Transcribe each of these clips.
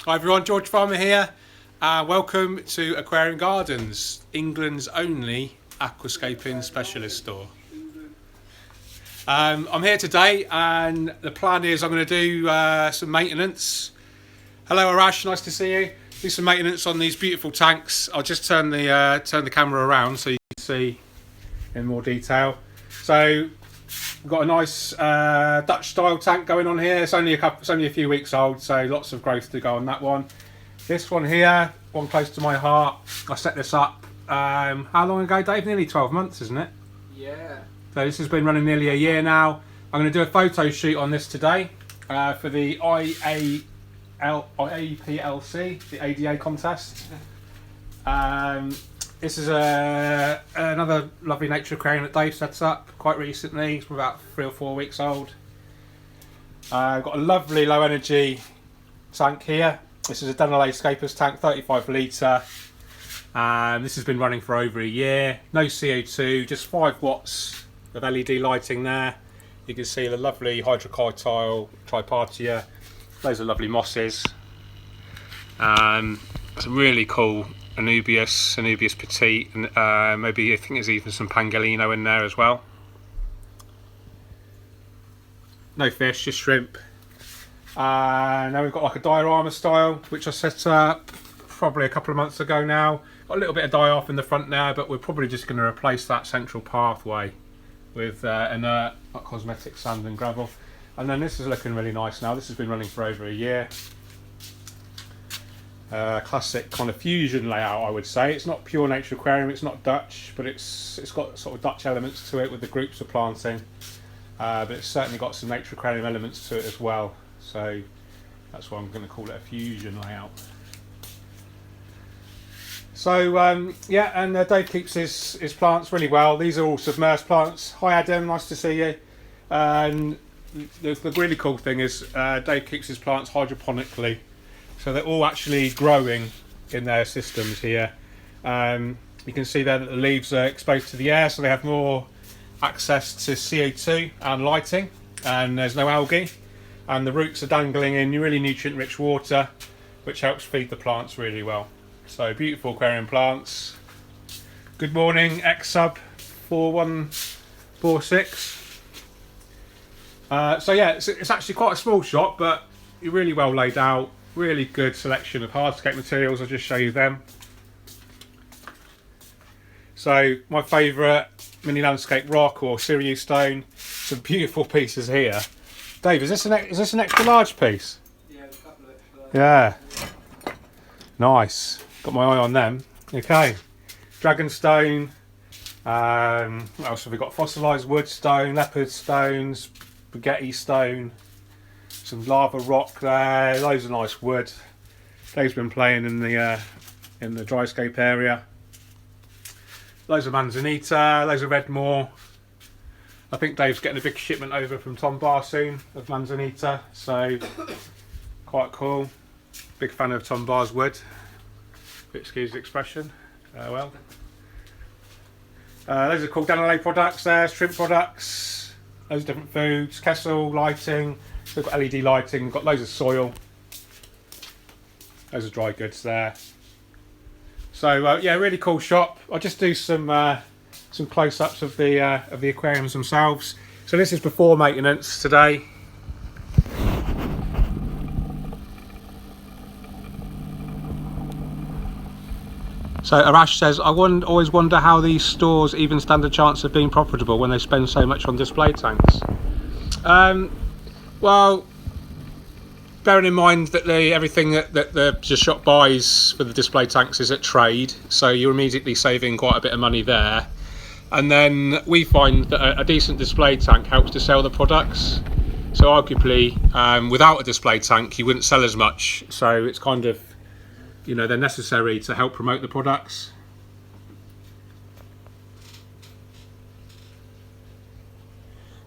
Hi everyone, George Farmer here. Welcome to Aquarium Gardens, England's only aquascaping specialist store. I'm here today and the plan is I'm going to do some maintenance. Hello Arash, nice to see you. Do some maintenance on these beautiful tanks. I'll just turn the camera around so you can see in more detail. So we've got a nice Dutch style tank going on here. It's only a few weeks old, so lots of growth to go on that one. This one here, one close to my heart. I set this up how long ago, Dave? Nearly 12 months, isn't it? Yeah. So this has been running nearly a year now. I'm going to do a photo shoot on this today for the IAPLC, the ADA contest. This is another lovely nature aquarium that Dave sets up quite recently. It's about 3 or 4 weeks old. I've got a lovely low energy tank here. This is a Denali Escapers tank, 35 litre. This has been running for over a year. No CO2, just 5 watts of LED lighting there. You can see the lovely hydrocytile tripartia. Those are lovely mosses. Some really cool Anubias Petite, and maybe I think there's even some Pangolino in there as well. No fish, just shrimp. Now we've got like a diorama style, which I set up probably a couple of months ago now. Got a little bit of dye off in the front there, but we're probably just going to replace that central pathway with inert cosmetic sand and gravel. And then this is looking really nice now. This has been running for over a year. Classic kind of fusion layout, I would say. It's not pure nature aquarium, it's not Dutch, but it's got sort of Dutch elements to it with the groups of planting. But it's certainly got some nature aquarium elements to it as well. So that's why I'm going to call it a fusion layout. So yeah, and Dave keeps his plants really well. These are all submersed plants. Hi Adam, nice to see you. And the really cool thing is Dave keeps his plants hydroponically. So they're all actually growing in their systems here. You can see there that the leaves are exposed to the air, so they have more access to CO2 and lighting, and there's no algae. And the roots are dangling in really nutrient-rich water, which helps feed the plants really well. So beautiful aquarium plants. Good morning, X-Sub 4146. So yeah, it's actually quite a small shop, but really well laid out. Really good selection of hardscape materials. I'll just show you them. So my favourite mini landscape rock or Sirius stone. Some beautiful pieces here. Dave, is this an extra large piece? Yeah, a couple of extra. Yeah. Nice. Got my eye on them. Okay. Dragonstone. What else have we got? Fossilised wood stone, leopard stones, spaghetti stone. Some lava rock there, loads of nice wood. Dave's been playing in the dryscape area. Loads of manzanita, loads of redmore. I think Dave's getting a big shipment over from Tom Bar soon of manzanita, so quite cool. Big fan of Tom Bar's wood. Excuse the expression. Those are cool Denali products there, shrimp products, loads of different foods, Kessel, lighting. We've got LED lighting, we've got loads of soil, loads of dry goods there. So yeah, really cool shop. I'll just do some close-ups of the aquariums themselves. So this is before maintenance today. So Arash says, I always wonder how these stores even stand a chance of being profitable when they spend so much on display tanks. Well, bearing in mind that everything that the shop buys for the display tanks is at trade, so you're immediately saving quite a bit of money there. And then we find that a decent display tank helps to sell the products. So arguably, without a display tank, you wouldn't sell as much. So it's kind of, you know, they're necessary to help promote the products.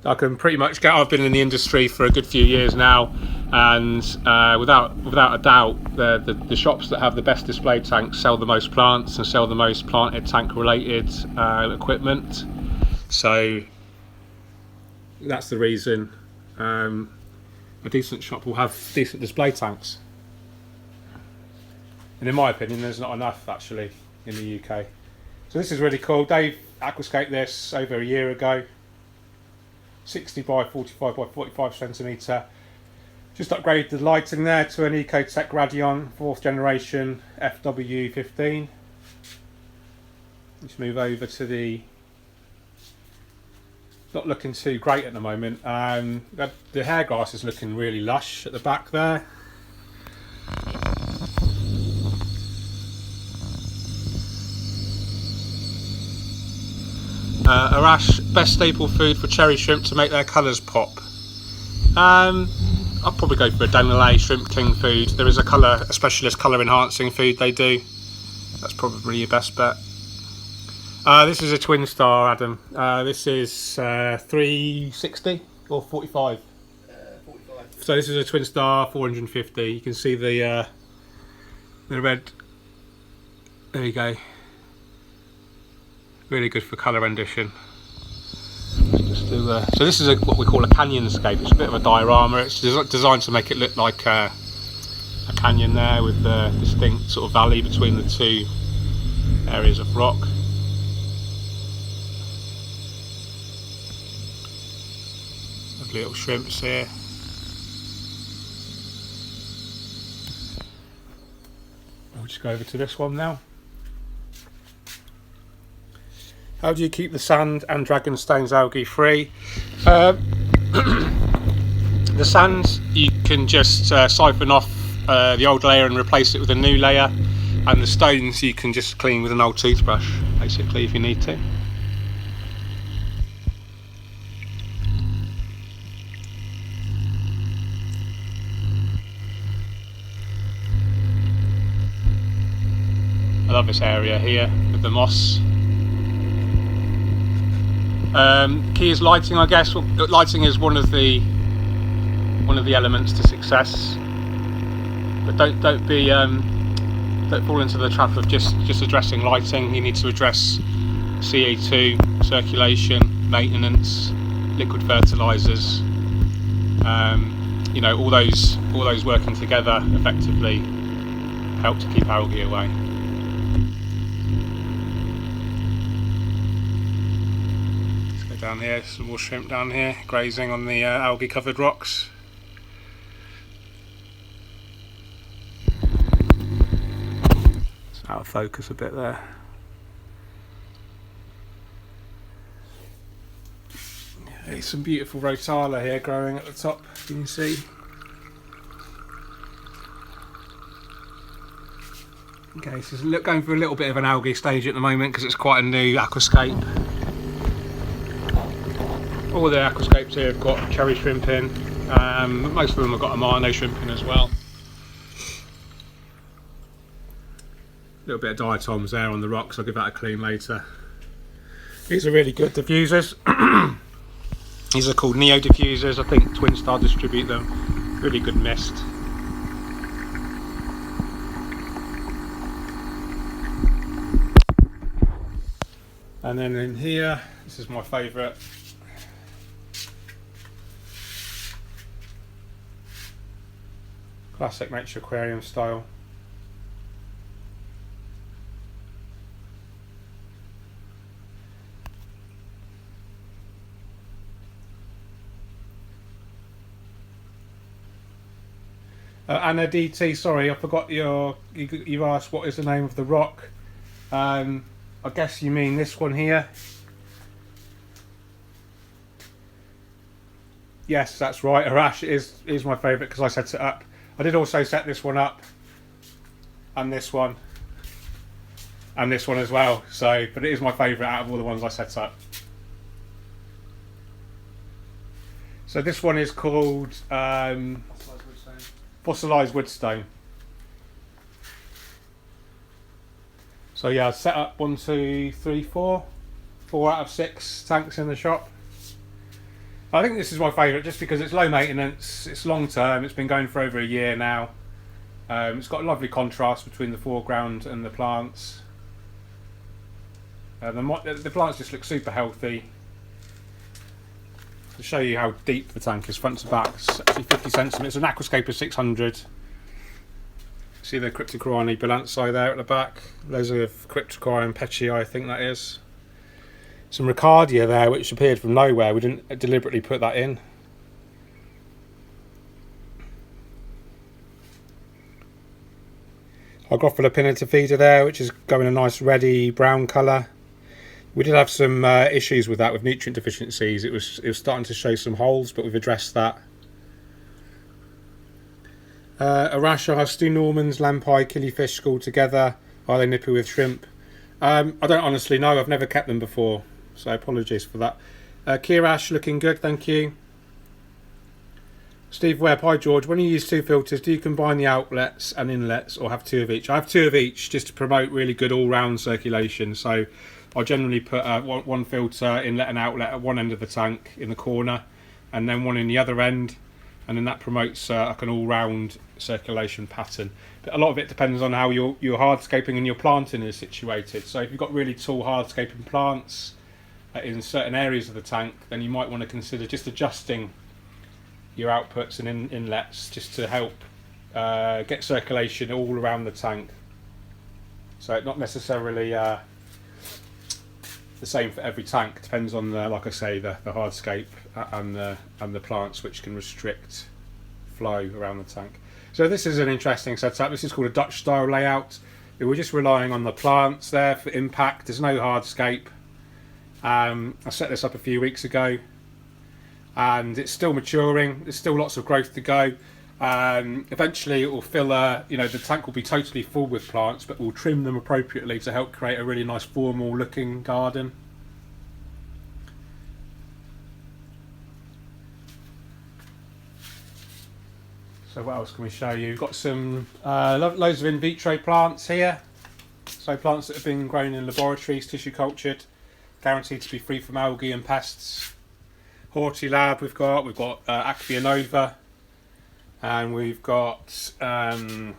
I can pretty much get. I've been in the industry for a good few years now, and without a doubt, the shops that have the best display tanks sell the most plants and sell the most planted tank related equipment. So that's the reason a decent shop will have decent display tanks. and in my opinion there's not enough actually in the UK. So this is really cool. Dave aquascaped this over a year ago, 60 by 45 by 45 centimetre. Just upgraded the lighting there to an Ecotech Radion 4th generation FW15. Let's move over to the, not looking too great at the moment. The hair grass is looking really lush at the back there. Arash, best staple food for cherry shrimp to make their colours pop. I'll probably go for a Danelay shrimp cling food. There is a specialist colour enhancing food they do. That's probably your best bet. This is a twin star, Adam. This is 360 or 45? 45. So this is a twin star 450. You can see the red. There you go. Really good for colour rendition. Just do, so this is what we call a canyonscape. It's a bit of a diorama. It's designed to make it look like a canyon there, with the distinct sort of valley between the two areas of rock. Lovely little shrimps here. We'll just go over to this one now. How do you keep the sand and dragonstone's algae free? The sand, you can just siphon off the old layer and replace it with a new layer, and the stones you can just clean with an old toothbrush, basically, if you need to. I love this area here with the moss. Key is lighting, I guess. Lighting is one of the elements to success. But don't fall into the trap of just addressing lighting. You need to address CO2, circulation, maintenance, liquid fertilizers. You know, all those working together effectively help to keep algae away. Down here, some more shrimp down here, grazing on the algae covered rocks. It's out of focus a bit there. There's some beautiful rotala here growing at the top, you can see. Okay, so it's going for a little bit of an algae stage at the moment because it's quite a new aquascape. All the aquascapes here have got cherry shrimp in, most of them have got amano shrimp in as well. A little bit of diatoms there on the rocks, I'll give that a clean later. These are really good diffusers. These are called Neo diffusers, I think Twin Star distribute them. Really good mist. And then in here, this is my favourite. Classic nature aquarium style. Anna DT, sorry, I forgot you asked what is the name of the rock. I guess you mean this one here. Yes, that's right. Arash is my favourite because I set it up. I did also set this one up, and this one as well. So, but it is my favourite out of all the ones I set up. So this one is called Fossilised Woodstone. So yeah, I set up 1, 2, 3, 4 out of 6 tanks in the shop. I think this is my favourite just because it's low maintenance, it's long term, it's been going for over a year now. It's got a lovely contrast between the foreground and the plants. The plants just look super healthy. To show you how deep the tank is front to back, it's actually 50 centimetres, it's an Aquascape of 600. See the Cryptocorini balanci there at the back. Those are Cryptocorin pecci, I think that is. Some Ricardia there, which appeared from nowhere. We didn't deliberately put that in. Our Grophilopinata feeder there, which is going a nice reddy brown colour. We did have some issues with that, with nutrient deficiencies. It was starting to show some holes, but we've addressed that. Arasha, Stu Norman's lampi killifish schooled together. Are they nippy with shrimp? I don't honestly know. I've never kept them before, so apologies for that. Kirash looking good, thank you. Steve Webb, hi George. When you use 2 filters, do you combine the outlets and inlets, or have 2 of each? I have 2 of each just to promote really good all-round circulation. So I generally put one filter, inlet and outlet at one end of the tank in the corner, and then one in the other end, and then that promotes like an all-round circulation pattern. But a lot of it depends on how your hardscaping and your planting is situated. So if you've got really tall hardscaping plants in certain areas of the tank, then you might want to consider just adjusting your outputs and inlets just to help get circulation all around the tank. So not necessarily the same for every tank. It depends on like I say, the hardscape and the plants, which can restrict flow around the tank. So this is an interesting setup. This is called a Dutch style layout. We're just relying on the plants there for impact. There's no hardscape. I set this up a few weeks ago, and it's still maturing. There's still lots of growth to go. Eventually it will fill the tank will be totally full with plants, but we'll trim them appropriately to help create a really nice formal looking garden. So what else can we show you? We've got some loads of in vitro plants here. So plants that have been grown in laboratories, tissue cultured, guaranteed to be free from algae and pests. Hortilab we've got Aquia Nova, and we've got One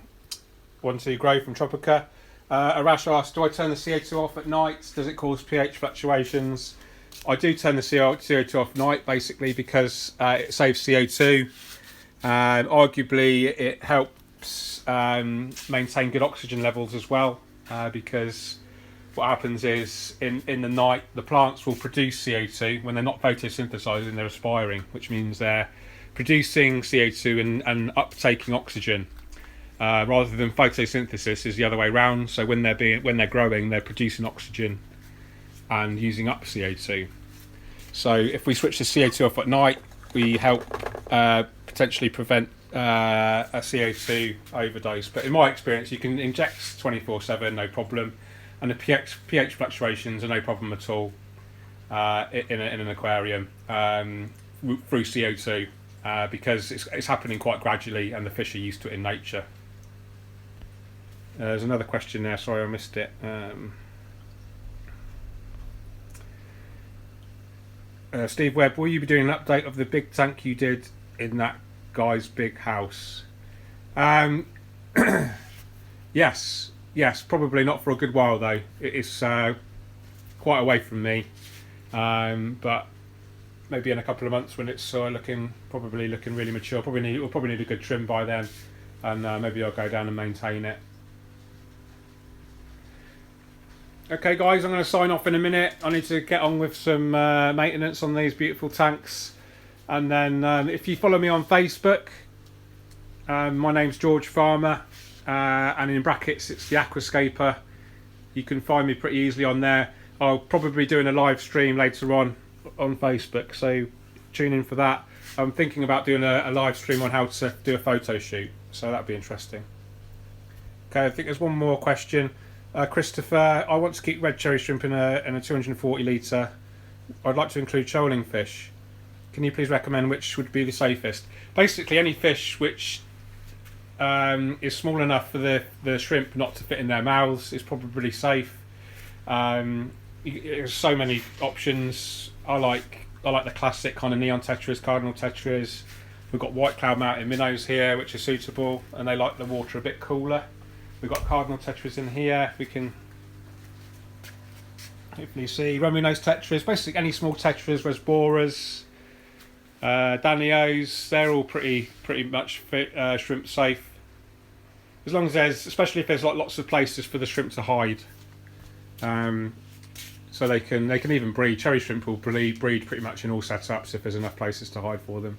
Two Grow from Tropica. Arash asked, do I turn the CO2 off at night? Does it cause pH fluctuations? I do turn the CO2 off at night basically because it saves CO2. Arguably it helps maintain good oxygen levels as well, because what happens is in the night the plants will produce CO2 when they're not photosynthesizing, they're aspiring, which means they're producing CO2 and uptaking oxygen, rather than photosynthesis is the other way around. So when they're growing, they're producing oxygen and using up CO2. So if we switch the CO2 off at night, we help potentially prevent a CO2 overdose. But in my experience, you can inject 24/7, no problem, and the pH fluctuations are no problem at all in an aquarium through CO2, because it's happening quite gradually and the fish are used to it in nature. There's another question there, sorry I missed it. Steve Webb, will you be doing an update of the big tank you did in that guy's big house? Yes, probably not for a good while though. It's quite away from me, but maybe in a couple of months when it's looking really mature. We'll probably need a good trim by then, and maybe I'll go down and maintain it. Okay guys, I'm going to sign off in a minute. I need to get on with some maintenance on these beautiful tanks, and then if you follow me on Facebook, my name's George Farmer, and in brackets it's the Aquascaper. You can find me pretty easily on there. I'll probably be doing a live stream later on Facebook, so tune in for that. I'm thinking about doing a live stream on how to do a photo shoot, so that'd be interesting. Okay, I think there's one more question. Christopher, I want to keep red cherry shrimp in a 240 litre. I'd like to include shoaling fish. Can you please recommend which would be the safest? Basically any fish which is small enough for the shrimp not to fit in their mouths is probably safe. There's so many options. I like the classic kind of neon tetras, cardinal tetras. We've got white cloud mountain minnows here which are suitable, and they like the water a bit cooler. We've got cardinal tetras in here. We can hopefully see rummy nose tetras. Basically any small tetras, resboras, danios. They're all pretty much shrimp safe. as long as there's, especially if there's like lots of places for the shrimp to hide. So they can even breed. Cherry shrimp will breed pretty much in all setups if there's enough places to hide for them.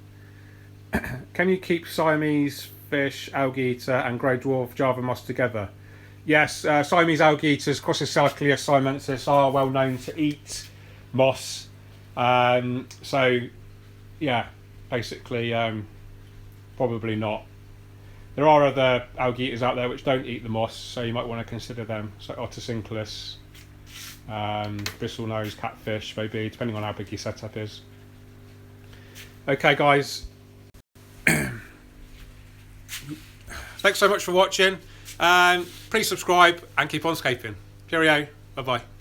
Can you keep Siamese fish, algae eater, and grey dwarf Java moss together? Yes, Siamese algae eaters, Crossoscalclia siamensis, are well known to eat moss. So, yeah, basically, probably not. There are other algae eaters out there which don't eat the moss, so you might want to consider them. So Ottocinclus, bristlenose catfish, maybe, depending on how big your setup is. Okay, guys. Thanks so much for watching. Please subscribe and keep on scaping. Cheerio. Bye bye.